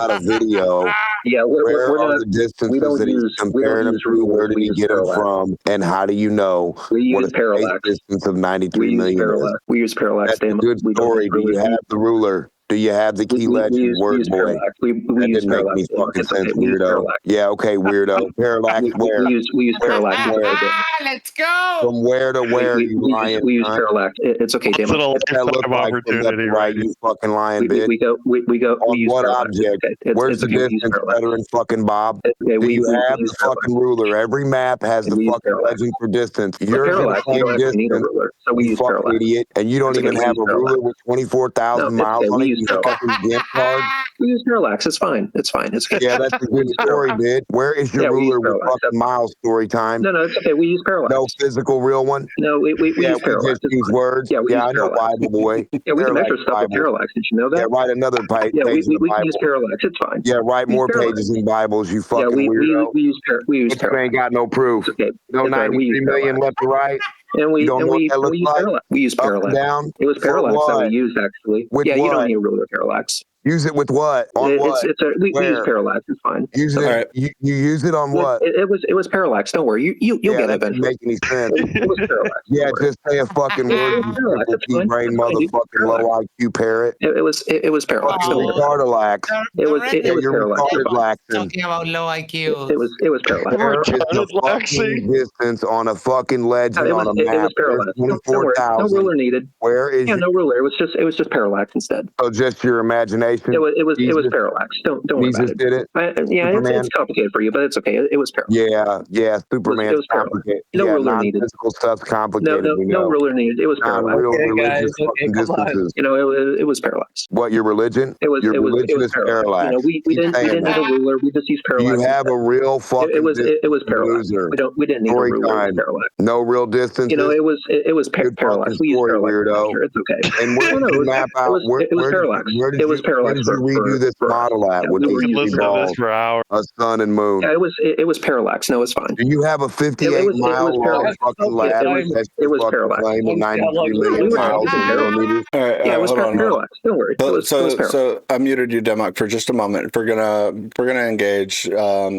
a video. Yeah, Where we're are not. the distances that he's comparing them to? Where did he get them from? And how do you know what a space distance of 93 million is? We use parallax. That's a good story. Do you have the ruler? Do you have the key legend? Word boy. That didn't make any fucking sense, weirdo. Yeah, okay, weirdo. Parallax where? We use parallax. Let's go. From where to where, you lying? We use parallax. It's okay, Demmoch. What's that look like from left to right, you fucking lying bitch? We go. On what object? Where's the distance, veteran fucking Bob? Do you have the fucking ruler? Every map has the fucking legend for distance. You're gonna claim distance, you fucking idiot, and you don't even have a ruler with 24,000 miles on it. You fucking gimp card. We use parallax. It's fine. It's fine. It's good. Yeah, that's a good story, bitch. Where is your ruler with fucking miles? Story time. No, it's okay. We use parallax. No physical real one. No, we use parallax. We just use words. Yeah, I know Bible boy. Yeah, we can measure stuff with parallax. Did you know that? Yeah, write another page. Yeah, we in the can Bible. use parallax. It's fine. Yeah, write more pages in Bibles. You fucking weirdo. We use parallax. You ain't got no proof. Okay. No 93 million left to right. And we you don't know what that looks like? We use parallax. Down. It was parallax that we used actually. With yeah, what? You don't need a ruler parallax. Use it with what? On what? We use parallax. It's fine. Use it. Right. You use it on what? It was parallax. Don't worry. You'll get it eventually. Make any sense? It was parallax. Yeah, just say a fucking word. You triple brain motherfucking low IQ parrot. It was parallax. Retardalax. It was parallax. Talking about low IQ. It was parallax. Where is the fucking distance on a fucking legend on a map? It was parallax. 24,000. No ruler needed. Where is? Yeah, no ruler. It was just parallax instead. Oh, just your imagination. It was parallax. Don't worry about it. Did it? It's complicated for you, but it's okay. It was parallax. Yeah. Superman's complicated. No ruler needed. Physical stuff's complicated. No ruler needed. It was parallax. Religious fucking distances. It was parallax. What, your religion? Your religion is parallax. We didn't need a ruler. We just used parallax. You have a real fucking It was parallax. We didn't need a ruler. Parallax. No real distance. It was parallax. We used parallax. Weirdo. Sure, it's okay. And where did you map out? It was parallax. It was parallax. Where did you redo this model at? With a sun and moon. Yeah, it was parallax. No, it's fine. Do you have a 58-mile long fucking ladder? It was parallax. 93 million miles in millimeters. Yeah, it was parallax. Don't worry. So I muted you, Demmoch, for just a moment. If we're gonna engage,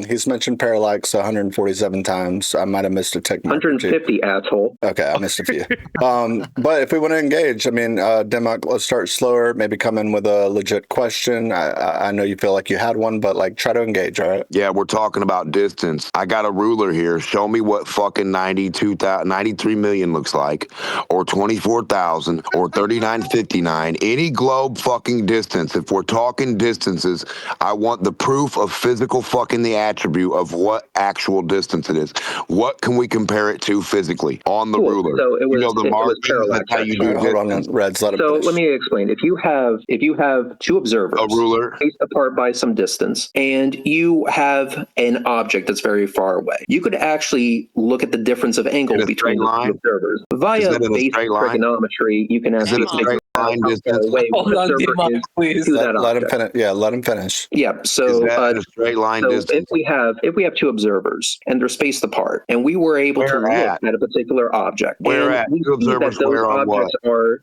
he's mentioned parallax 147 times. I might have missed a tick. 150, asshole. Okay, I missed a few. But if we want to engage, I mean, Demmoch, let's start slower. Maybe come in with a legit question. I know you feel like you had one, but like try to engage, all right? Yeah, we're talking about distance. I got a ruler here. Show me what fucking 93 million looks like, or 24,000, or 3959. Any globe fucking distance. If we're talking distances, I want the proof of physical fucking the attribute of what actual distance it is. What can we compare it to physically on the ruler? So it was, the markings. That's how you do Hold on, Reds. Let me explain. If you have two observers, a ruler spaced apart by some distance, and you have an object that's very far away, you could actually look at the difference of angle between the two observers via basic trigonometry. You can actually figure out how far away Hold on, Demmoch, please. Let him finish. Yeah, let him finish. Yeah. So a straight line distance. If we have two observers and they're spaced apart, and we were able to look at a particular object, where at? We see that those objects are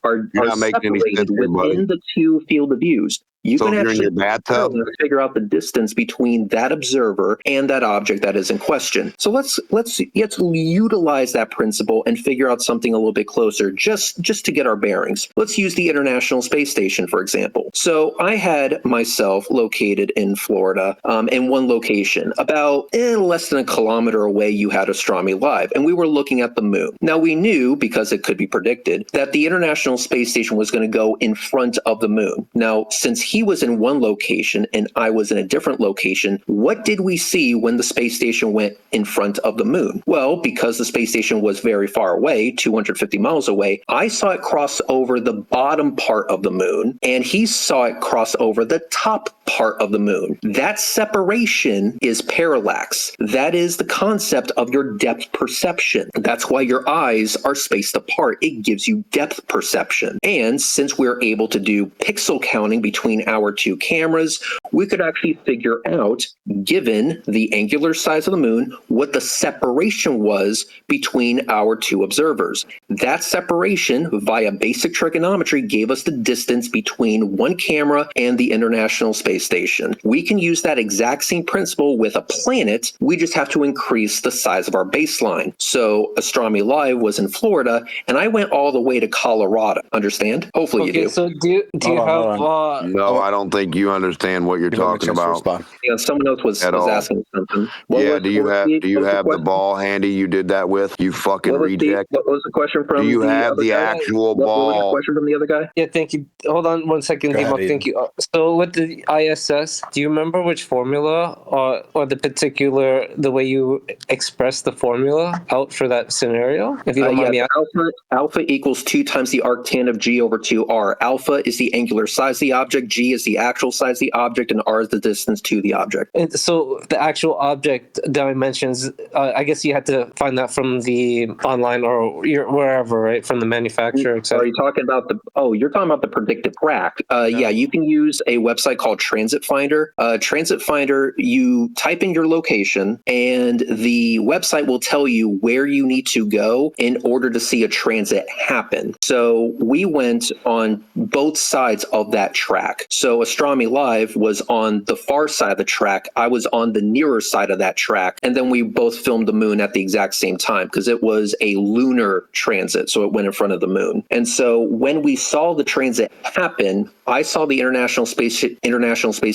separated within the two field of views. You can actually in your bathtub? Figure out the distance between that observer and that object that is in question. So let's utilize that principle and figure out something a little bit closer, just to get our bearings. Let's use the International Space Station, for example. So I had myself located in Florida, in one location, about less than a kilometer away. You had Astronomy Live, and we were looking at the moon. Now we knew, because it could be predicted, that the International Space Station was going to go in front of the moon. Now, since he was in one location and I was in a different location, what did we see when the space station went in front of the moon? Well, because the space station was very far away, 250 miles away, I saw it cross over the bottom part of the moon, and he saw it cross over the top part of the moon. That separation is parallax. That is the concept of your depth perception. That's why your eyes are spaced apart. It gives you depth perception. And since we're able to do pixel counting between our two cameras, we could actually figure out, given the angular size of the moon, what the separation was between our two observers. That separation, via basic trigonometry, gave us the distance between one camera and the International Space Space Station. We can use that exact same principle with a planet. We just have to increase the size of our baseline. So Astronomy Live was in Florida, and I went all the way to Colorado. Understand? Hopefully you do. So do you Hold have No, I don't think you understand what you're Give him a talking chance to about respond. Yeah, someone else was at all. asking something. Yeah, do you have the question? ball handy you did that with? You fucking reject. What was the question from Do you the have other the guy? actual What was the ball? question from the other guy? Yeah, thank you. Hold on one second, Go ahead, Demmoch. Thank Eden. you. So with the ISS, do you remember which formula or the way you express the formula out for that scenario? If you don't mind me asking. Alpha equals 2 times the arctan of G over 2R. Alpha is the angular size of the object, G is the actual size of the object, and R is the distance to the object. And so the actual object dimensions, I guess you had to find that from the online or wherever, right? From the manufacturer, Are etc. you talking about you're talking about the predictive track. Yeah, you can use a website called Transit Finder. Transit Finder, you type in your location and the website will tell you where you need to go in order to see a transit happen. So we went on both sides of that track. So Astronomy Live was on the far side of the track. I was on the nearer side of that track. And then we both filmed the moon at the exact same time because it was a lunar transit. So it went in front of the moon. And so when we saw the transit happen, I saw the International Space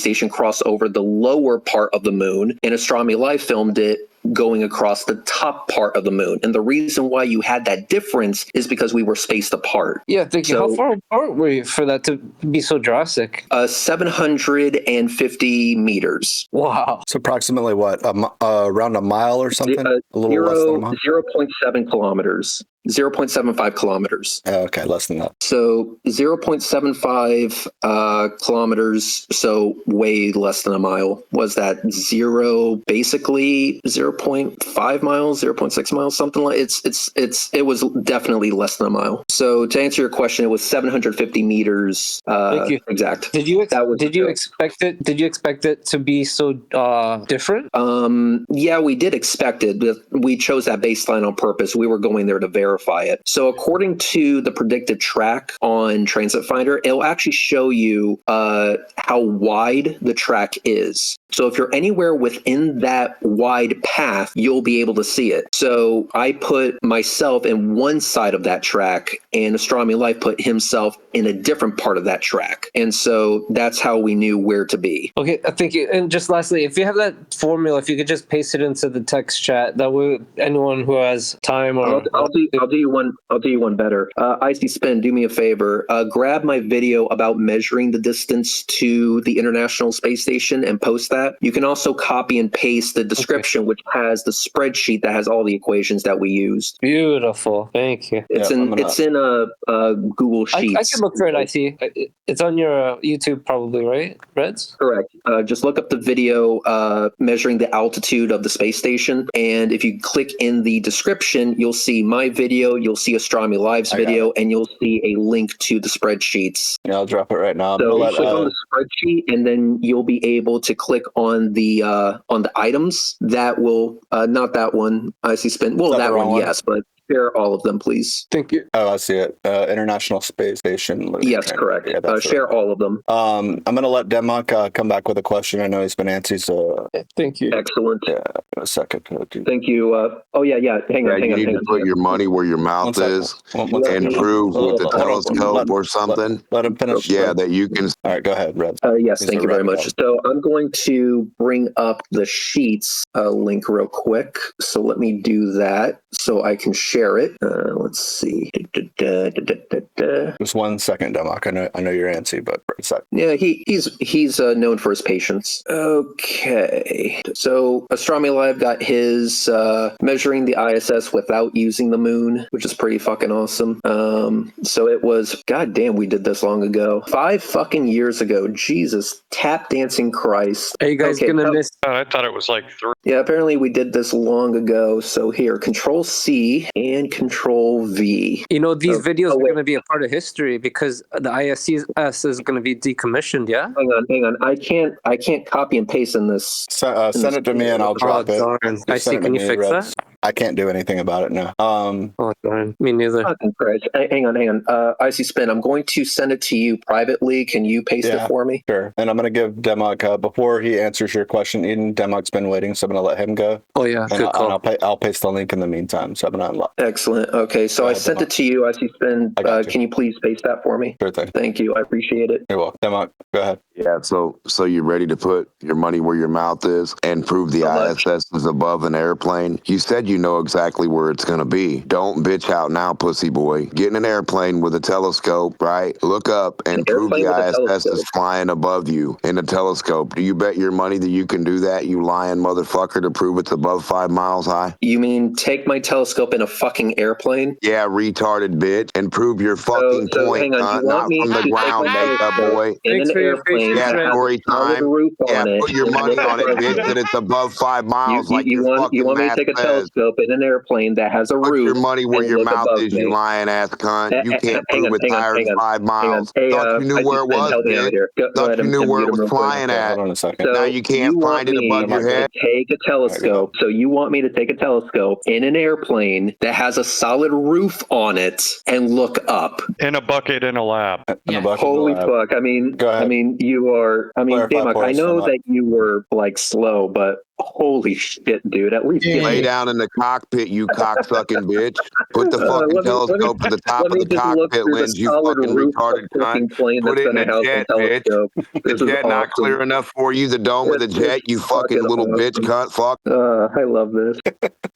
Station cross over the lower part of the moon, and Astronomy Live filmed it going across the top part of the moon. And the reason why you had that difference is because we were spaced apart. Yeah, thank you. So- How far apart were you for that to be so drastic? 750 meters. Wow. It's approximately what, around a mile or something? A little less than a mile? 0.7 kilometers. 0.75 kilometers. Okay, less than that. So 0.75 kilometers, so way less than a mile. Was that basically 0.5 miles, 0.6 miles, something like it was definitely less than a mile. So to answer your question, it was 750 meters. Thank you. Exact. Did you That was the joke. expect it? Did you expect it to be so different? Yeah, we did expect it, but we chose that baseline on purpose. We were going there to verify it. So according to the predicted track on Transit Finder, it'll actually show you how wide the track is. So if you're anywhere within that wide path, you'll be able to see it. So I put myself in one side of that track, and Astronomy Life put himself in a different part of that track. And so that's how we knew where to be. Okay, thank you. And just lastly, if you have that formula, if you could just paste it into the text chat, that way anyone who has time or I'll do you one better. Icy Spin, do me a favor. Grab my video about measuring the distance to the International Space Station and post that. You can also copy and paste the description, which has the spreadsheet that has all the equations that we used. Beautiful. Thank you. It's in a Google Sheets. I can look for it. I see. It's on your YouTube, probably, right, Reds? Correct. Just look up the video measuring the altitude of the space station, and if you click in the description, you'll see my video, you'll see Astronomy Live's video, and you'll see a link to the spreadsheets. Yeah, I'll drop it right now. So click on the spreadsheet, and then you'll be able to click on the items that will not that one. I see spin. Well, that one, yes, but share all of them, please. Thank you. Oh, I see it. International Space Station. Yes, correct. Yeah, share all of them. I'm going to let Demmoch come back with a question. I know he's been antsy, so... Thank you. Excellent. Yeah, in a second. Thank you. Hang on. You need to put your money where your mouth is and prove with the telescope or something. Let him finish. Yeah, that you can... All right, go ahead, Red. Yes, thank you very much. So I'm going to bring up the Sheets link real quick. So let me do that so I can share it. Let's see. Just 1 second, Demmoch. I know you're antsy, but for a sec. Yeah, he's known for his patience. Okay. So Astronomy Live got his measuring the ISS without using the moon, which is pretty fucking awesome. So it was, god damn, we did this long ago. 5 fucking years ago. Jesus, tap dancing Christ. Are you guys gonna miss? I thought it was like 3. Yeah, apparently we did this long ago. So here, Control C and Control V. You know, these videos are going to be a part of history because the ISS is going to be decommissioned. Yeah. Hang on. I can't copy and paste in this. Send it to me and I'll drop it. Darn. I see. Can you fix that? I can't do anything about it now. Oh, darn. Me neither. Fucking Christ. Hang on. Icy Spin, I'm going to send it to you privately. Can you paste it for me? Sure. And I'm going to give Demmoch, before he answers your question, Eden, Demmoch's been waiting, so I'm going to let him go. Oh, yeah. And, Good call. I'll paste the link in the meantime, so I'm going to unlock. Excellent. Okay, so I sent it to you, Icy Spin. Can you please paste that for me? Sure thing. Thank you. I appreciate it. You're welcome. Demmoch, go ahead. Yeah, so you're ready to put your money where your mouth is and prove the ISS is above an airplane? You said you know exactly where it's going to be. Don't bitch out now, pussy boy. Get in an airplane with a telescope, right? Look up and prove the ISS is flying above you in a telescope. Do you bet your money that you can do that, you lying motherfucker, to prove it's above 5 miles high? You mean take my telescope in a fucking airplane? Yeah, retarded bitch, and prove your fucking point, hang on, you want not me from the to ground, take my makeup telescope boy. in Thanks an for your airplane patience, Yeah, that has story a solid time. roof Yeah, on it? put your money on it, bitch, that it's above 5 miles, like your fucking you want me to math take a says. telescope in an airplane that has a Put roof your money where and your look mouth above is, me? you lying ass cunt. You can't Hang prove on, it's higher than 5 miles. Hey, Thought you knew Icy where it Spin, was, help me out bitch. here. Go Thought ahead you and knew where mute it him was real quick. flying at. Hold on a second. Now So you can't find it above your head. Take a telescope. So you want me to take a telescope in an airplane that has a solid roof on it and look up? In a bucket in a lab. In a bucket Holy in the lab. fuck! I mean, Go ahead. you are. I mean, Clarify Demmoch, for I us, know Demmoch. that you were like slow, but holy shit, dude! At least give Lay me. down in the cockpit, you cocksucking bitch. Put the fucking telescope to the top of the just look cockpit through the lens, you solid fucking roof of retarded a cunt. freaking plane Put that's it in going to a house jet, a bitch. telescope. The This is jet not awesome. clear enough for you. The dome of the jet, you fucking little bitch cunt. Fuck. I love this.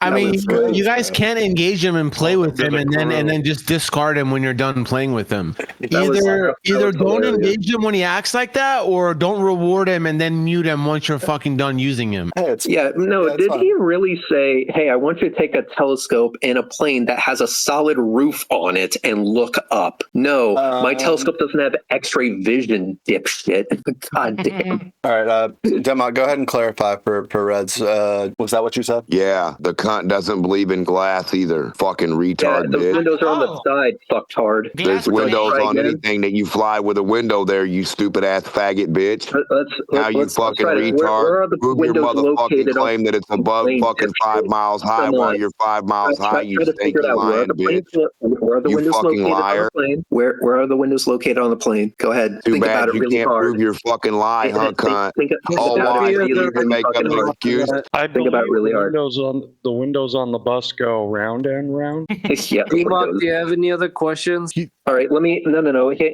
I mean, was great. you guys can't engage him and play with You're him, the and then crew. just discard him when you're done playing with him. That was Either don't hilarious. engage him when he acts like that, or don't reward him and then mute him once you're fucking done using him. Hey, it's Yeah, no, Yeah, it's did fine. he really say, hey, I want you to take a telescope in a plane that has a solid roof on it and look up? No, my telescope doesn't have x-ray vision, dipshit. God damn. all right. Demmoch, go ahead and clarify for Reds. Was that what you said? Yeah, the cunt doesn't believe in glass either. Fucking Yeah, retard, the bitch. windows are on the side, fucktard. There's Glass windows try on again? anything that you fly with a window there, you stupid ass faggot bitch. Now you fucking try this. Where retard. are the Prove your windows motherfucking located on claim that it's the above plane, fucking 5 dipshit? miles high Come while on. you're 5 miles high, you Try to figure it stinky out. Where are lying the bitch. where are the You windows fucking located on liar. the plane? Where are the windows located on the plane? Go ahead. Too Think bad about it you really can't hard. prove your fucking lie, huh, cunt? Think All about it lies, really, you can really make up fucking an hard. excuse. I Think about it really hard. the windows on the bus go round and round. Yeah. Demmoch, do you have any other questions? All right. Let me. No.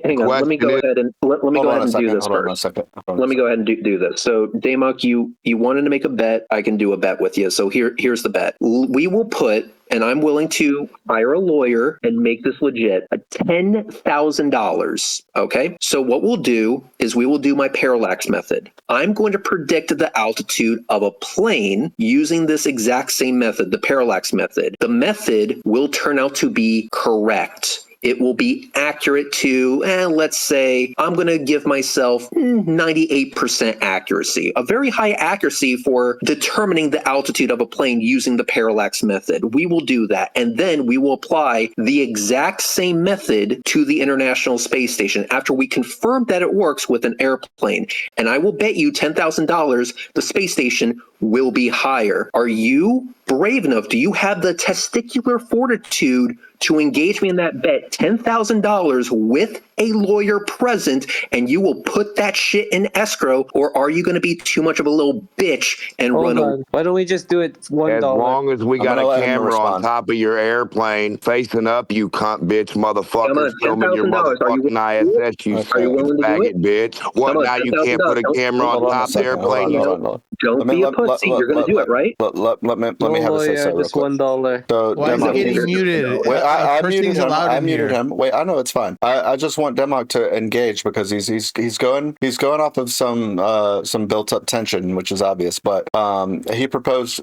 Hang on. Let me go Question ahead and let me Hold go on ahead a and do second. this Hold on a first. second. Let me go ahead and do this. So, Demmoch, you wanted to make a bet. I can do a bet with you. So here's the bet. We will put, and I'm willing to hire a lawyer and make this legit, a $10,000. Okay. So what we'll do is we will do my parallax method. I'm going to predict the altitude of a plane using this exact same method, the parallax method. The method will turn out to be correct. It will be accurate to, let's say, I'm going to give myself 98% accuracy, a very high accuracy for determining the altitude of a plane using the parallax method. We will do that. And then we will apply the exact same method to the International Space Station after we confirm that it works with an airplane. And I will bet you $10,000 the space station will be higher. Are you brave enough? Do you have the testicular fortitude to engage me in that bet, $10,000 with a lawyer present, and you will put that shit in escrow, or are you going to be too much of a little bitch and Hold run away? on. Why don't we just do it $1? As long as we got gonna a let him camera on respond. top of your airplane facing up, you cunt bitch Come motherfucker, on, filming your $10,000. Are you motherfucking ISS, you Okay. Are you willing to do faggot it? bitch. What, Come on, now you $10,000. can't put a camera on Hold on a top of the second. Hold airplane? on. Don't be a pussy. You're going to do it, right? Let me have a say so real Just quick. $1. So, Why is he Demmoch, getting muted? Wait, I muted Cursing's him. allowed I in muted here. him. Wait, I know it's fine. I just want Demmoch to engage because he's going off of some built up tension, which is obvious. But he proposed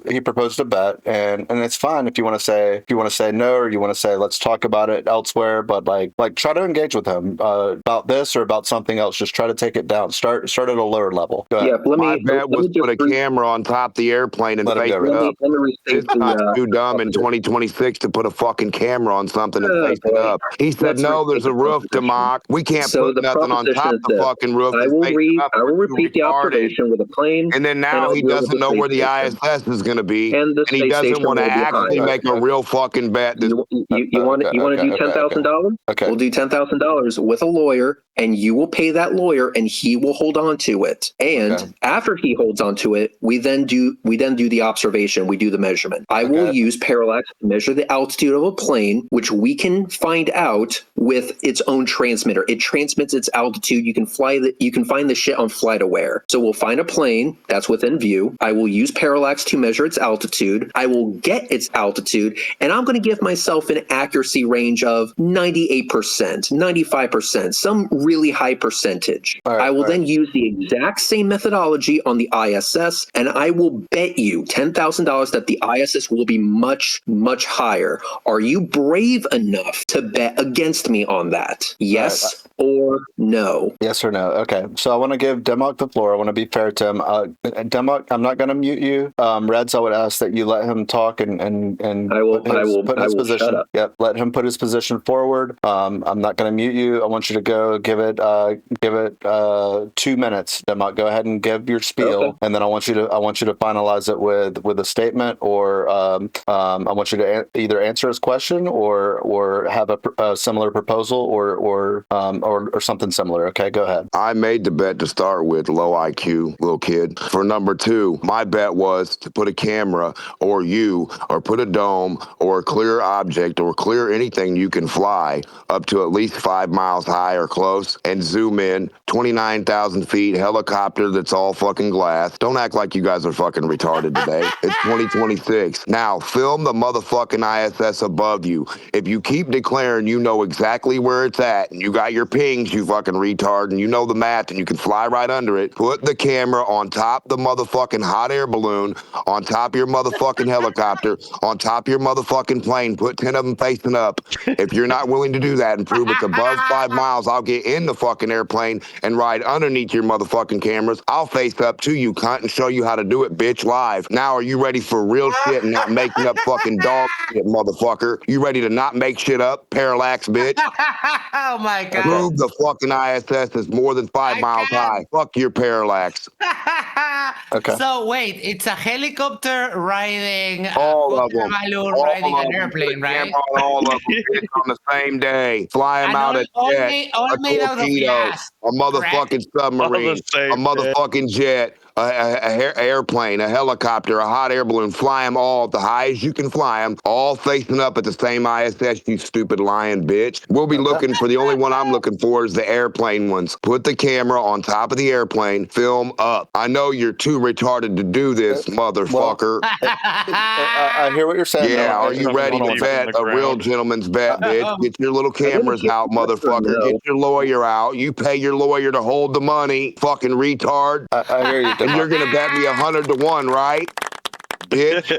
a bet, and it's fine if you want to say no, or you want to say let's talk about it elsewhere. But like try to engage with him about this or about something else. Just try to take it down. Start at a lower level. Go ahead. Yeah, let My me bet was just put a camera on top top the airplane and Let him face go, it Red. up. Let me This restate guy's the. too dumb in 2026 to put a fucking camera on something and Oh, face it boy. up. He said, Let's no, restate there's the a roof, proposition. Demmoch. We can't So put the nothing on proposition top is the this. fucking roof. I It's will facing up. I will We're too repeat the retarded. observation with a plane, And then now I'll he deal with doesn't the know space where the station. ISS is going to be, And the and he space doesn't station want to will be actually higher. make a real fucking bet. You want to do $10,000? Okay. We'll do $10,000 with a lawyer, and you will pay that lawyer, and he will hold on to it. And Okay. after he holds on to it, we then do the observation. We do the measurement. I will Okay. use parallax to measure the altitude of a plane, which we can find out with its own transmitter. It transmits its altitude. You can find the shit on FlightAware. So we'll find a plane that's within view. I will use parallax to measure its altitude. I will get its altitude, and I'm going to give myself an accuracy range of 98%, 95%, some really high percentage. All right, I will all right. then use the exact same methodology on the ISS, and I will bet you $10,000 that the ISS will be much, much higher. Are you brave enough to bet against me on that? Yes or no? Yes or no? Okay. So I want to give Demmoch the floor. I want to be fair to him. Demmoch, I'm not going to mute you. Reds, I would ask that you let him talk and I will put his position. shut up. Yep. Let him put his position forward. I'm not going to mute you. I want you to go give it 2 minutes. Demmoch, go ahead and give your spiel, Okay. and then I want you to finalize it with a statement, or I want you to either answer his question or have a similar proposal or something similar. Okay, go ahead. I made the bet to start with, low IQ, little kid. For number two, my bet was to put a camera or put a dome or a clear object or clear anything you can fly up to at least 5 miles high or close and zoom in 29,000 feet helicopter that's all fucking glass. Don't act like you guys are fucking retarded today. It's 2026. Now film the motherfucking ISS above you. If you keep declaring you know exactly where it's at and you got your pings, you fucking retard, and you know the math and you can fly right under it, put the camera on top the motherfucking hot air balloon, on top of your motherfucking helicopter, on top of your motherfucking plane, put 10 of them facing up. If you're not willing to do that and prove it's above 5 miles, I'll get in the fucking airplane and ride underneath your motherfucking cameras. I'll face up to you, cunt, and show you how to do it, bitch, live. Now are you ready for real shit and not making up fucking dog shit, motherfucker? You ready to not make shit up, parallax, bitch? Oh my god. Prove the fucking ISS is more than 5 miles high. Fuck your parallax. Okay. So wait, it's a helicopter riding a All of hot air them. balloon All riding of an them. airplane, Put a right? camera on all of them, bitch, on the same day. Fly them And out all a jet, made a out of torpedo, glass. a motherfucking submarine, a motherfucking jet, a airplane, a helicopter, a hot air balloon. Fly them all at the highest you can fly them, all facing up at the same ISS, you stupid lying bitch. We'll be looking for, the only one I'm looking for is the airplane ones. Put the camera on top of the airplane, film up. I know you're too retarded to do this, motherfucker. I hear what you're saying. Yeah, though. are you ready to bet a real gentleman's bet, bitch? Get your little cameras out, motherfucker. No. Get your lawyer out. You pay your lawyer to hold the money, fucking retard. I hear you. And you're gonna bet me 100 to 1, right? Bitch,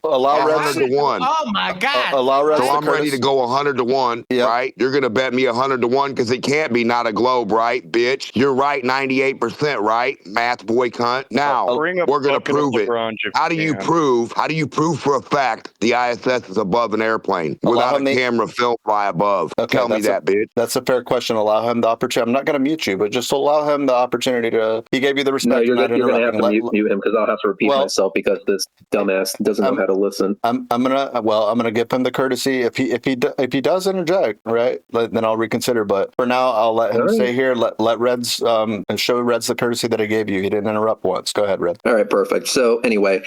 Allow Reds 100 to 1. Oh my god. allow Reds So the I'm ready courtesy. to go 100 to 1, Yep. right? You're going to bet me 100 to 1 because it can't be not a globe, right, bitch? You're right 98%, right? Math boy cunt. Now, Bring a we're going to bucket of prove it. LeBron if How do you you can. prove for a fact the ISS is above an airplane without a camera film fly above? Okay, Tell me that, bitch. That's a fair question. Allow him the opportunity. I'm not going to mute you, but just allow him the opportunity to. He gave you the respect. No, you're not going to have to interrupting. mute him because I'll have to repeat myself because this dumbass doesn't know how to listen. I'm gonna give him the courtesy. If he does interject, right, then I'll reconsider. But for now, I'll let him stay here. Let Reds and show Reds the courtesy that I gave you. He didn't interrupt once. Go ahead, Red. All right, perfect. So anyway,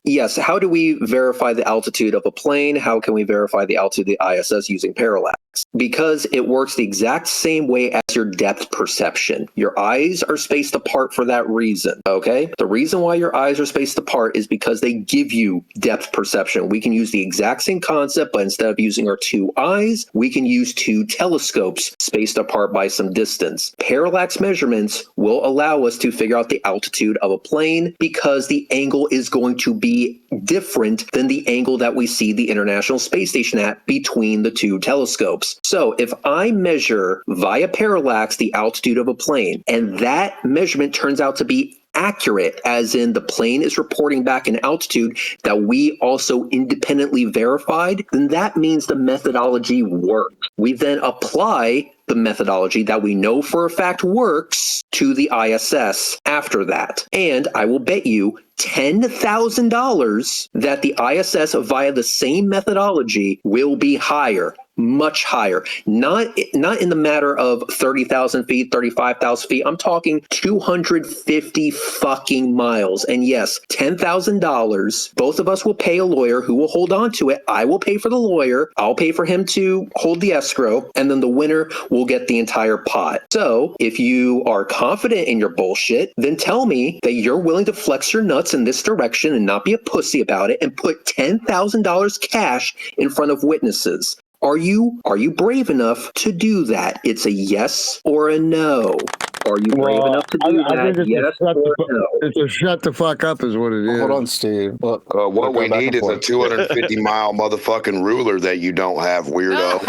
yes, how do we verify the altitude of a plane? How can we verify the altitude of the ISS using parallax? Because it works the exact same way as your depth perception. Your eyes are spaced apart for that reason, okay? The reason why your eyes are spaced apart is because they give you depth perception. We can use the exact same concept, but instead of using our two eyes, we can use two telescopes spaced apart by some distance. Parallax measurements will allow us to figure out the altitude of a plane because the angle is going to be different than the angle that we see the International Space Station at between the two telescopes. So if I measure via parallax the altitude of a plane, and that measurement turns out to be accurate, as in the plane is reporting back an altitude that we also independently verified, then that means the methodology worked. We then apply the methodology that we know for a fact works to the ISS after that. And I will bet you $10,000 that the ISS via the same methodology will be higher. Much higher, not in the matter of 30,000 feet, 35,000 feet. I'm talking 250 fucking miles. And yes, $10,000. Both of us will pay a lawyer who will hold on to it. I will pay for the lawyer. I'll pay for him to hold the escrow, and then the winner will get the entire pot. So if you are confident in your bullshit, then tell me that you're willing to flex your nuts in this direction and not be a pussy about it, and put $10,000 cash in front of witnesses. Are you brave enough to do that? It's a yes or a no. Are you brave enough to do that? Yes or no? It's a shut the fuck up is what it is. Hold on, Steve. Look, What we need is a 250-mile motherfucking ruler that you don't have, weirdo.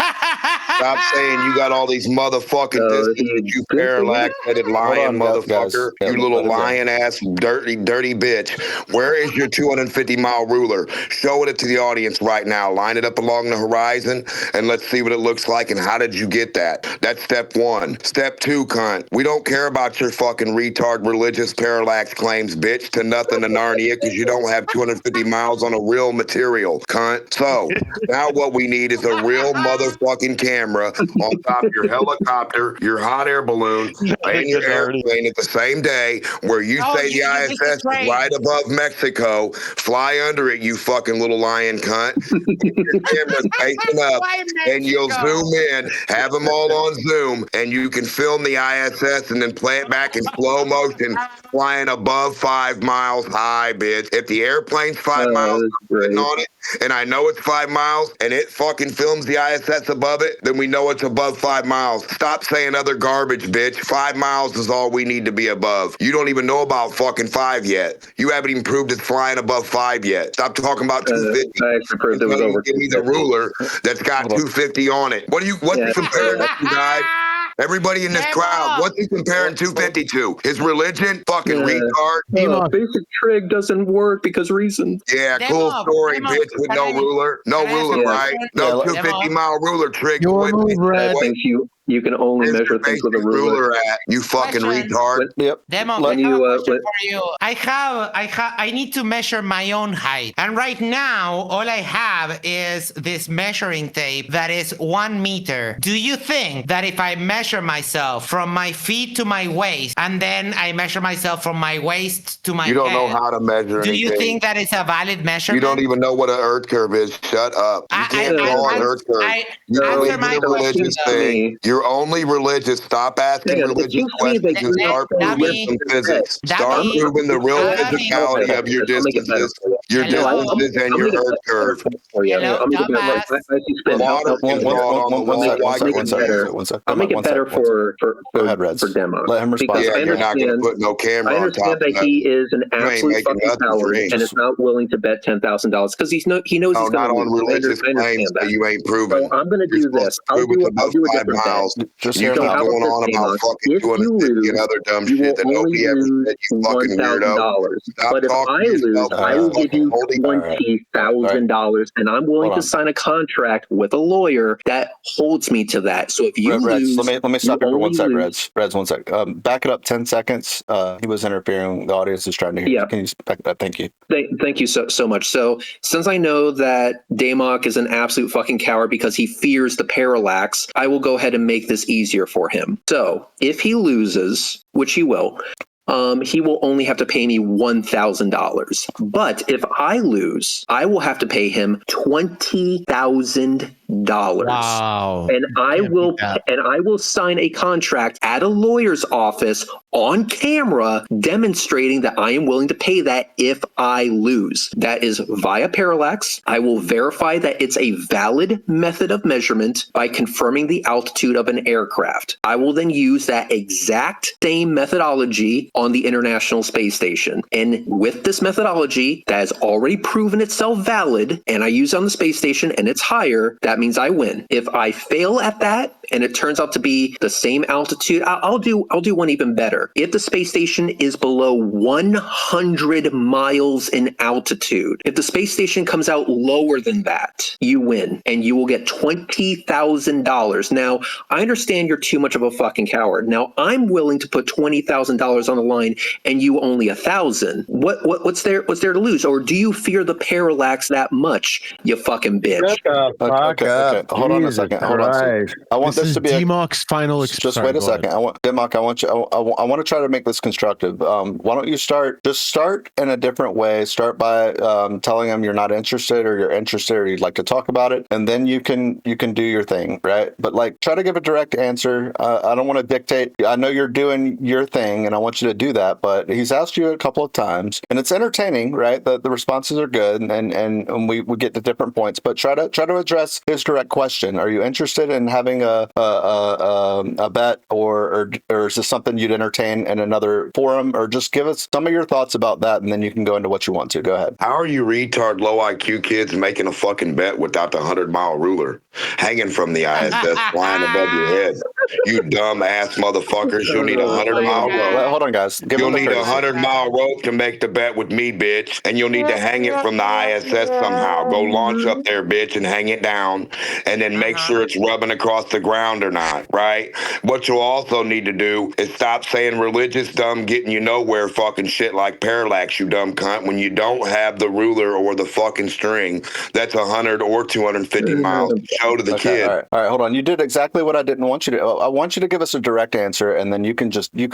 Stop saying you got all these motherfucking distances, you parallax-headed lion motherfucker. Guys. You little lion-ass, dirty bitch. Where is your 250-mile ruler? Show it to the audience right now. Line it up along the horizon, and let's see what it looks like, and how did you get that? That's step one. Step two, cunt. We don't care about your fucking retard religious parallax claims, bitch, to nothing to Narnia, because you don't have 250 miles on a real material, cunt. So, now what we need is a real motherfucking camera on top of your helicopter, your hot air balloon, and your airplane at the same day, where you say the ISS is right above Mexico. Fly under it, you fucking little lion cunt. Your camera's facing up, and you'll zoom in, have them all on Zoom, and you can film the ISS and then play it back in slow motion, flying above 5 miles high, bitch. If the airplane's 5 miles, I'm sitting on it, and I know it's 5 miles, and it fucking films the ISS above it, then we know it's above 5 miles. Stop saying other garbage, bitch. 5 miles is all we need to be above. You don't even know about fucking 5 yet. You haven't even proved it's flying above 5 yet. Stop talking about 250. I actually proved it was over. Give me the ruler that's got 250 on it. What you comparing that to, guys? Everybody in this crowd, what's he comparing 250 to? His religion? Fucking retard. Basic trig doesn't work because reason. Yeah, cool story, bitch, with no ruler. No ruler, right? No 250-mile ruler, trig. Red. I think you can only measure things with a ruler. At, you fucking retard. Demmoch, I have a question for you. I need to measure my own height. And right now, all I have is this measuring tape that is 1 meter. Do you think that if I measure myself from my feet to my waist, and then I measure myself from my waist to my head, you don't know how to measure anything. Do you think that is a valid measurement? You don't even know what an earth curve is. Shut up. You can't draw an earth curve. You believe in a religious thing. You're only religious. Stop asking religious questions and start proving some physics. Start proving the real physicality of your distances. Your distances and your earth curve. I'll make it better for Demmoch. Let him respond. Yeah, you're not going to put no camera I on top understand that he is an absolute fucking coward and is not willing to bet $10,000 because he knows he's going to not on religious claims that you ain't proven. So I'm going to do this. I'll do a different bet. Just you keep going on about fucking 250 and other dumb shit that nobody ever said, you fucking weirdo. But if I lose, I will give you $20,000, and I'm willing to sign a contract with a lawyer that holds me to that. So if you lose, let me stop you for 1 sec, Reds, 1 sec. Back it up 10 seconds. He was interfering. The audience is trying to hear. Yeah. Can you back that? Thank you. Thank you so much. So since I know that Demmoch is an absolute fucking coward because he fears the parallax, I will go ahead and make this easier for him. So if he loses, which he will only have to pay me $1,000. But if I lose, I will have to pay him $20,000. Wow. And I will sign a contract at a lawyer's office on camera demonstrating that I am willing to pay that if I lose. That is via parallax. I will verify that it's a valid method of measurement by confirming the altitude of an aircraft. I will then use that exact same methodology on the International Space Station. And with this methodology that has already proven itself valid, and I use it on the space station and it's higher, that means I win. If I fail at that and it turns out to be the same altitude, I'll do one even better. If the space station is below 100 miles in altitude, if the space station comes out lower than that, you win, and you will get $20,000. Now, I understand you're too much of a fucking coward. Now, I'm willing to put $20,000 on the line, and you only $1,000. What's there to lose? Or do you fear the parallax that much, you fucking bitch? Shut the fuck up. Okay. Hold on a Jesus second. Hold on. Christ. I want this is to be Demmoch's final. Just wait a second. Demmoch, I want you. I want to try to make this constructive. Why don't you start in a different way? Start by telling him you're not interested, or you're interested, or you'd like to talk about it, and then you can do your thing, right? But like, try to give a direct answer. I don't want to dictate. I know you're doing your thing, and I want you to do that. But he's asked you a couple of times, and it's entertaining, right? The responses are good, and we get to different points. But try to address his direct question. Are you interested in having a bet, or is this something you'd entertain in another forum? Or just give us some of your thoughts about that, and then you can go into what you want to. Go ahead. How are you retard low IQ kids making a fucking bet without the 100-mile ruler hanging from the ISS flying above your head? You dumb ass motherfuckers. You'll need a 100-mile rope. Hold on, guys. You'll need a 100-mile rope to make the bet with me, bitch. And you'll need to hang it from the ISS somehow. Go launch up there, bitch, and hang it down. And then make sure it's rubbing across the ground or not, right? What you'll also need to do is stop saying religious dumb getting you nowhere fucking shit like parallax, you dumb cunt, when you don't have the ruler or the fucking string that's 100 or 250 miles to show to the kid. All right, hold on. You did exactly what I didn't want you to. I want you to give us a direct answer, and then you can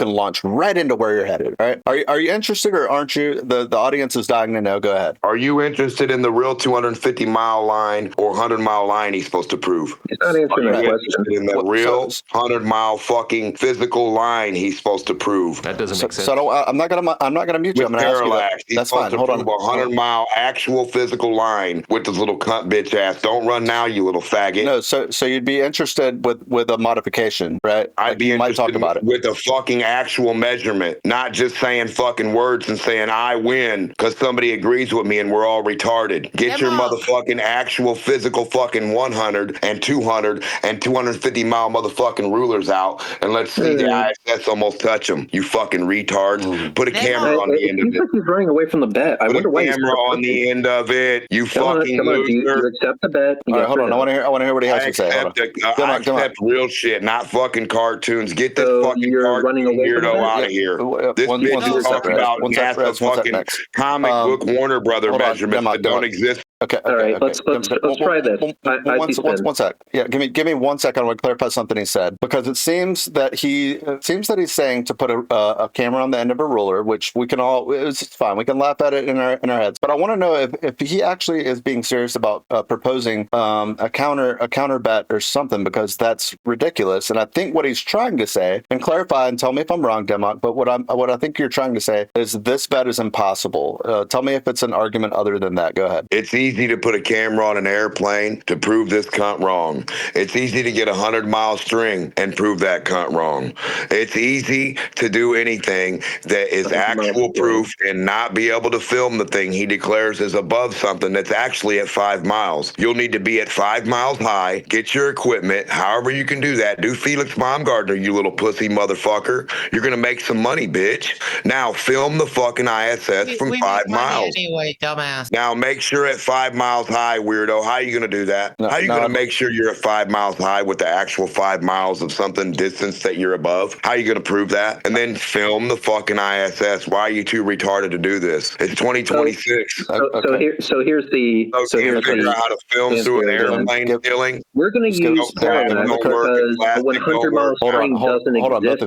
launch right into where you're headed. All right? Are you interested, or aren't you? The audience is dying to know. Go ahead. Are you interested in the real 250-mile line or 100-mile line he's supposed to prove? He's not answering that question. In the real 100-mile fucking physical line he's supposed to prove. That doesn't make sense. So I'm not gonna mute you. I'm gonna ask you that. That's fine. Hold on. A 100-mile actual physical line with this little cunt bitch ass. Don't run now, you little faggot. No. So you'd be interested with a modification, right? I'd be interested talk about it with a fucking actual measurement, not just saying fucking words and saying I win because somebody agrees with me and we're all retarded. Get your motherfucking actual physical fucking 100 and 200 and 250-mile motherfucking rulers out, and let's see the ISS almost touch them. You fucking retards. Put a camera on the end of it. He's running away from the bet. I wonder why. Put a camera on the end of it. You fucking loser. You accept the bet. All right, hold on. I want to hear what he has to say. I accept real shit, not fucking cartoons. Get this fucking cartoon weirdo out of here. This bitch is talking about NASA fucking comic book Warner Brother measurements that don't exist. Okay. All right. Let's try this. One sec. Yeah. Give me 1 second. I want to clarify something he said, because it seems that he's saying to put a camera on the end of a ruler, which we can all. It's fine. We can laugh at it in our heads. But I want to know if he actually is being serious about proposing a counter bet or something, because that's ridiculous. And I think what he's trying to say, and clarify and tell me if I'm wrong, Demmoch, but what I think you're trying to say is this bet is impossible. Tell me if it's an argument other than that. Go ahead. It's easy to put a camera on an airplane to prove this cunt wrong. It's easy to get a 100-mile string and prove that cunt wrong. It's easy to do anything that is actual proof and not be able to film the thing he declares is above something that's actually at 5 miles. You'll need to be at 5 miles high, get your equipment, however you can do that. Do Felix Baumgartner, you little pussy motherfucker. You're going to make some money, bitch. Now film the fucking ISS from 5 miles. Anyway, dumbass. Now make sure at 5 miles high, weirdo. How are you going to do that? How are you going to make sure you're at 5 miles high with the actual 5 miles of something distance that you're above? How are you going to prove that? And then film the fucking ISS. Why are you too retarded to do this? It's 2026. So here's the. So here's figure out how to film through an airplane stealing. We're going to use parallax because a 100-mile string doesn't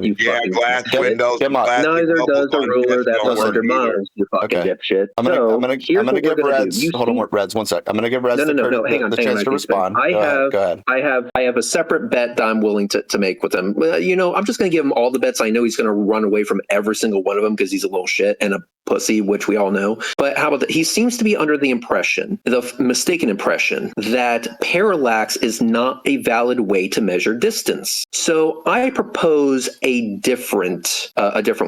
exist. Yeah, glass windows. Neither does a ruler that's 100 miles. You fucking dipshit. I'm gonna give Reds. Hold on, Reds. 1 sec. I'm going to give Reds the chance to respond. Go ahead. I have a separate bet that I'm willing to make with him. I'm just going to give him all the bets. I know he's going to run away from every single one of them because he's a little shit and a pussy, which we all know. But how about that? He seems to be under the impression, the mistaken impression, that parallax is not a valid way to measure distance. So I propose a different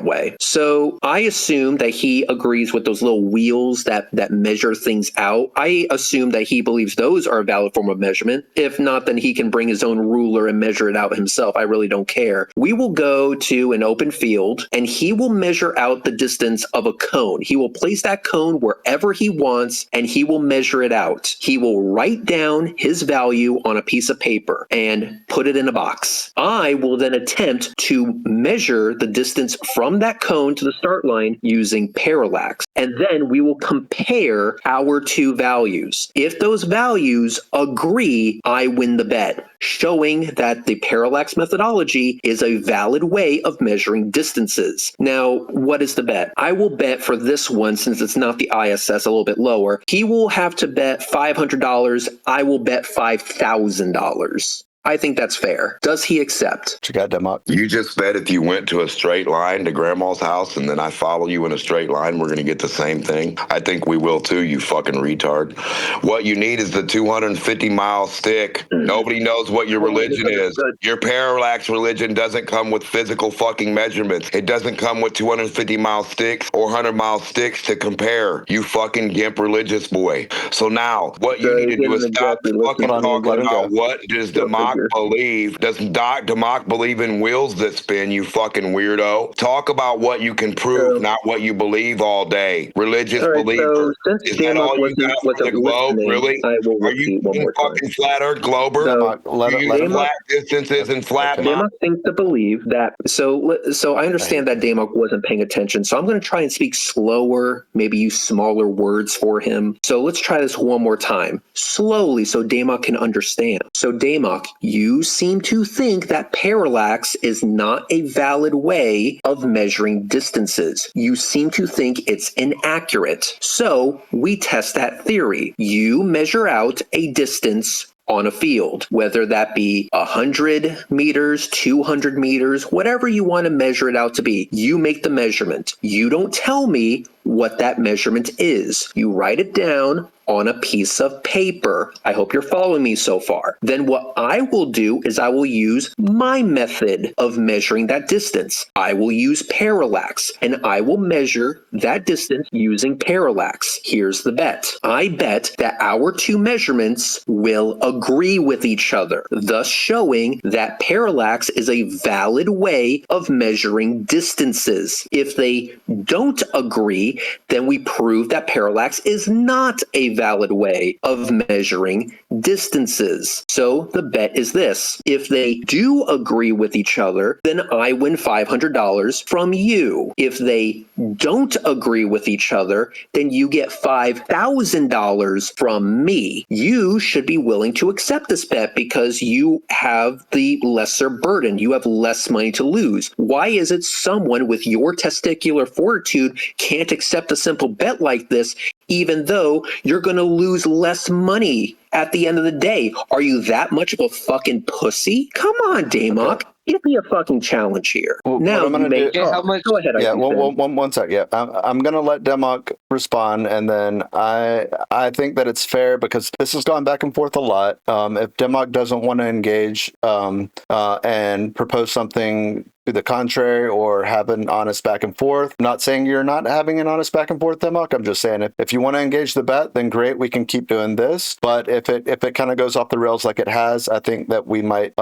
way. So I assume that he agrees with those little wheels that measure things out. I assume that he believes those are a valid form of measurement. If not, then he can bring his own ruler and measure it out himself. I really don't care. We will go to an open field and he will measure out the distance of a cone. He will place that cone wherever he wants and he will measure it out. He will write down his value on a piece of paper and put it in a box. I will then attempt to measure the distance from that cone to the start line using parallax. And then we will compare our two values. If those values agree, I win the bet, showing that the parallax methodology is a valid way of measuring distances. Now, what is the bet? I will bet for this one, since it's not the ISS, a little bit lower, he will have to bet $500. I will bet $5,000. I think that's fair. Does he accept? What you got, Demmoch? You just bet if you went to a straight line to grandma's house and then I follow you in a straight line, we're going to get the same thing. I think we will too, you fucking retard. What you need is the 250-mile stick. Nobody knows what your religion is. Your parallax religion doesn't come with physical fucking measurements. It doesn't come with 250-mile sticks or 100-mile sticks to compare, you fucking gimp religious boy. So now, what you need to do is stop fucking talking about what does Demmoch believe. Does Demmoch believe in wheels that spin, you fucking weirdo? Talk about what you can prove, not what you believe all day. Religious believer. Is that all you got for the globe, really? Are you fucking flat earth glober? You use flat distances and flat miles. Demmoch thinks to believe that, so I understand that Demmoch wasn't paying attention, so I'm going to try and speak slower, maybe use smaller words for him. So let's try this one more time, slowly, so Demmoch can understand. So Demmoch, you seem to think that parallax is not a valid way of measuring distances. You seem to think it's inaccurate. So we test that theory. You measure out a distance on a field, whether that be 100 meters, 200 meters, whatever you want to measure it out to be. You make the measurement. You don't tell me what that measurement is. You write it down on a piece of paper. I hope you're following me so far. Then what I will do is I will use my method of measuring that distance. I will use parallax and I will measure that distance using parallax. Here's the bet. I bet that our two measurements will agree with each other, thus showing that parallax is a valid way of measuring distances. If they don't agree, then we prove that parallax is not a valid way of measuring distances. So the bet is this. If they do agree with each other, then I win $500 from you. If they don't agree with each other, then you get $5,000 from me. You should be willing to accept this bet because you have the lesser burden. You have less money to lose. Why is it someone with your testicular fortitude can't accept a simple bet like this, even though you're going to lose less money at the end of the day? Are you that much of a fucking pussy? Come on, Demmoch. Give me a fucking challenge here. Well, now, I'm gonna do, how much? Go ahead. Yeah, one sec. Yeah, I'm gonna let Demmoch respond, and then I think that it's fair because this has gone back and forth a lot. If Demmoch doesn't want to engage and propose something to the contrary or have an honest back and forth, I'm not saying you're not having an honest back and forth, Demmoch. I'm just saying if you want to engage the bet, then great, we can keep doing this. But if it kind of goes off the rails like it has, I think that we might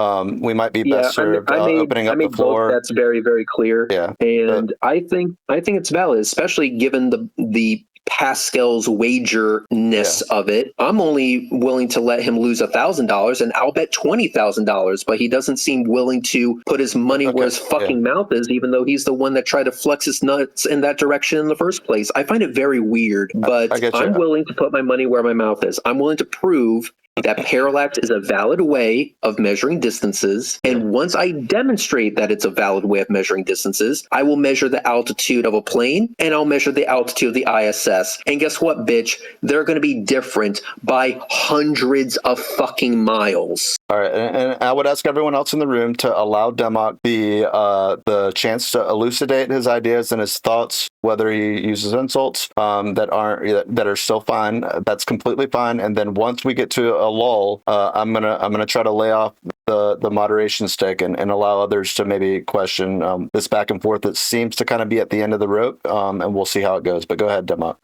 be best served opening up the floor. That's very, very clear. Yeah, and I think it's valid, especially given the Pascal's wagerness of it. I'm only willing to let him lose $1,000, and I'll bet $20,000. But he doesn't seem willing to put his money where his fucking mouth is, even though he's the one that tried to flex his nuts in that direction in the first place. I find it very weird, but I'm willing to put my money where my mouth is. I'm willing to prove that parallax is a valid way of measuring distances. And once I demonstrate that it's a valid way of measuring distances, I will measure the altitude of a plane and I'll measure the altitude of the ISS. And guess what, bitch? They're going to be different by hundreds of fucking miles. All right, and I would ask everyone else in the room to allow Demmoch the chance to elucidate his ideas and his thoughts, whether he uses insults that are still fine. That's completely fine. And then once we get to a lull, I'm gonna try to lay off the moderation stick and allow others to maybe question this back and forth that seems to kind of be at the end of the rope, and we'll see how it goes. But go ahead, Demmoch.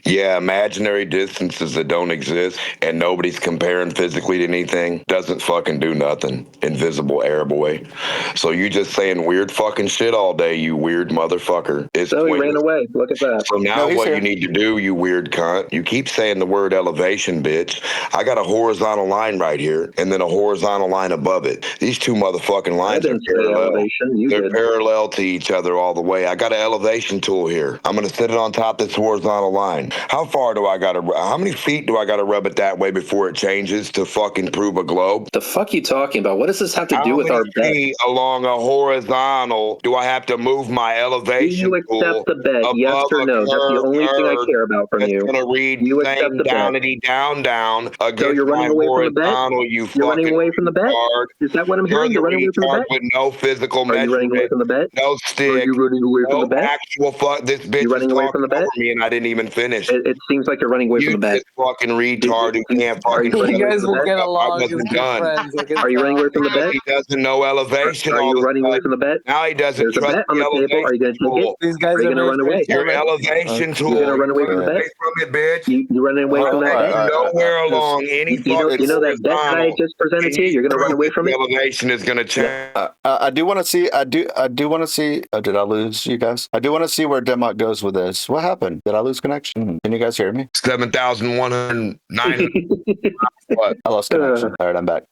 Yeah, imaginary distances that don't exist and nobody's comparing physically to anything doesn't fucking do nothing. Invisible air boy. So you just saying weird fucking shit all day, you weird motherfucker. It's So he ran away. Look at that. So now what you need to do, you weird cunt, you keep saying the word elevation, bitch. I got a horizontal line right here and then a horizontal line above it. These two motherfucking lines are parallel. They're parallel to each other all the way. I got an elevation tool here. I'm going to sit it on top of this horizontal line. How many feet do I got to rub it that way before it changes to fucking prove a globe? The fuck you talking about? What does this have to do with our bet? How many feet along a horizontal do I have to move my elevation tool? Do you accept the bet? Yes or no? That's the only thing I care about from you. It's going to read you accept the downity down against so you're running away from the bet? You're running away from the bet? Is that what I'm hearing? You're running away from the bet? With no physical measurement. Are you running away from the bet? No stick. Are you running away from the bet? Actual fuck. This bitch is talking over me and I didn't even finish. It seems like you're running away from the bet. You fucking retard who can't fucking. You guys will get along as good friends. Are you running away from the bet? He doesn't know elevation. Are you running away from the bet? Now he doesn't There's trust a bet on the table. Are you going to take it? These guys are you going to run away? Your elevation tool. You're going to run away from the bet? From it, bitch. You running away from that bet? Nowhere along any fucking. You know that bet I just presented to you? You're going to run away from it? Elevation is going to change. I do want to see. I do want to see. Did I lose you guys? I do want to see where Demmoch goes with this. What happened? Did I lose connection? Can you guys hear me? 7,109. What? I lost connection. All right, I'm back.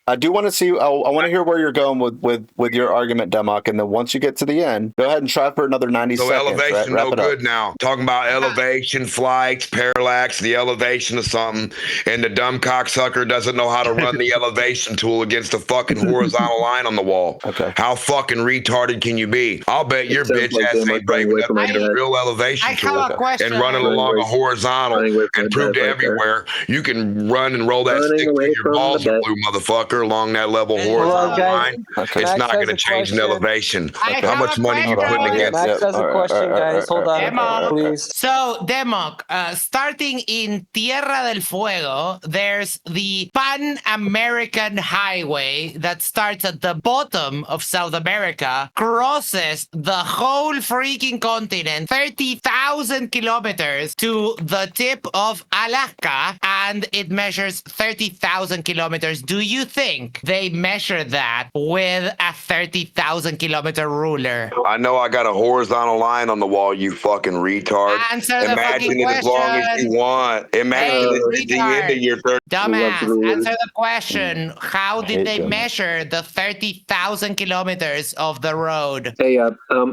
I do want to see. I want to hear where you're going with your argument, Demmoch, and then once you get to the end, go ahead and try for another 90 seconds. So elevation, Wrap no it up. good now. Talking about elevation, flights, parallax, the elevation of something, and the dumb cocksucker doesn't know how to run the elevation tool against a fucking horizontal line on the wall. Okay. How fucking retarded can you be? I'll bet your bitch ass ain't brave enough to get a real elevation tool and run it along a horizontal and prove to everywhere you can run and roll that stick till your balls are blue, motherfucker, along that level horizontal line. Okay. It's not going to change an elevation. How much money you putting against Max it? has a question, guys. Hold on, please. So, Demmoch, starting in Tierra del Fuego, there's the Pan-American Highway that starts at the bottom of South America, crosses the whole freaking continent, 30,000 kilometers to the tip of Alaska, and it measures 30,000 kilometers. Do you think they measure that with a 30,000 kilometer ruler? I know I got a horizontal line on the wall, you fucking retard. Answer the Imagine fucking it as long as you want. Imagine it at the end of your 30. Dumbass, answer the question. How did they measure the 30,000 kilometers of the road? Hey,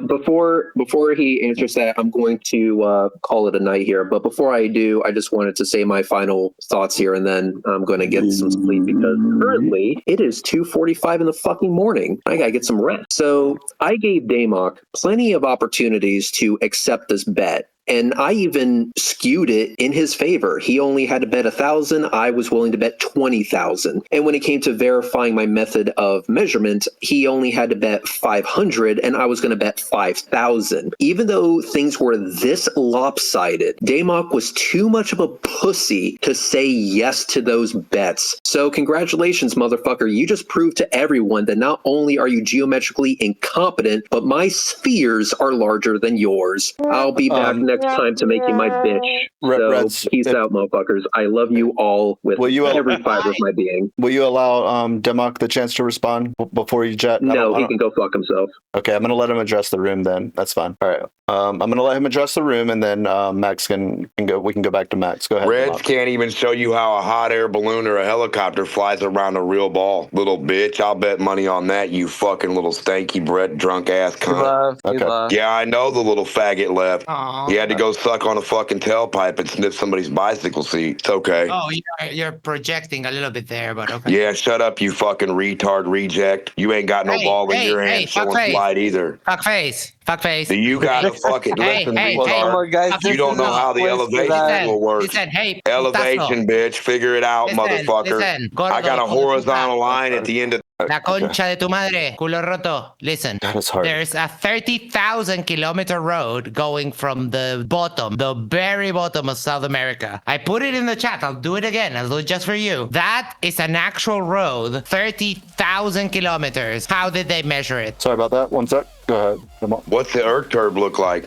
before he answers that, I'm going to call it a night here. But before I do, I just wanted to say my final thoughts here, and then I'm going to get some sleep because currently it is 2:45 in the fucking morning. I gotta get some rest. So I gave Demmoch plenty of opportunities to accept this bet. And I even skewed it in his favor. He only had to bet 1,000. I was willing to bet 20,000. And when it came to verifying my method of measurement, he only had to bet 500, and I was going to bet 5,000. Even though things were this lopsided, Demmoch was too much of a pussy to say yes to those bets. So congratulations, motherfucker. You just proved to everyone that not only are you geometrically incompetent, but my spheres are larger than yours. I'll be back next time to make you my bitch. So Reds, peace out, motherfuckers. I love you all with every fiber of my being. Will you allow Demmoch the chance to respond before you jet? No, he can go fuck himself. Okay, I'm going to let him address the room then. That's fine. All right. I'm going to let him address the room, and then Max can go. We can go back to Max. Go ahead. Reds Demmoch. can't even show you how a hot air balloon or a helicopter flies around a real ball. Little bitch, I'll bet money on that, you fucking little stanky bread drunk ass cunt. Okay. Yeah, I know the little faggot left. Aww. He had had to go suck on a fucking tailpipe and sniff somebody's bicycle seat. It's okay. Oh, you're projecting a little bit there, but okay. Yeah, shut up, you fucking retard reject. You ain't got no ball in your hand showing flight either. Fuckface. You gotta fucking listen, retard. guys, You don't know how the elevation will work. Listen, hey, Elevation, bitch. Figure it out, motherfucker. Listen, gordo, I got a horizontal line at the end of. La concha de tu madre, culo roto. Listen, That is hard. there's a 30,000 kilometer road going from the bottom, the very bottom of South America. I put it in the chat. I'll do it again. I'll do it just for you. That is an actual road, 30,000 kilometers. How did they measure it? Sorry about that. One sec. Go ahead. What's the Earth curve look like?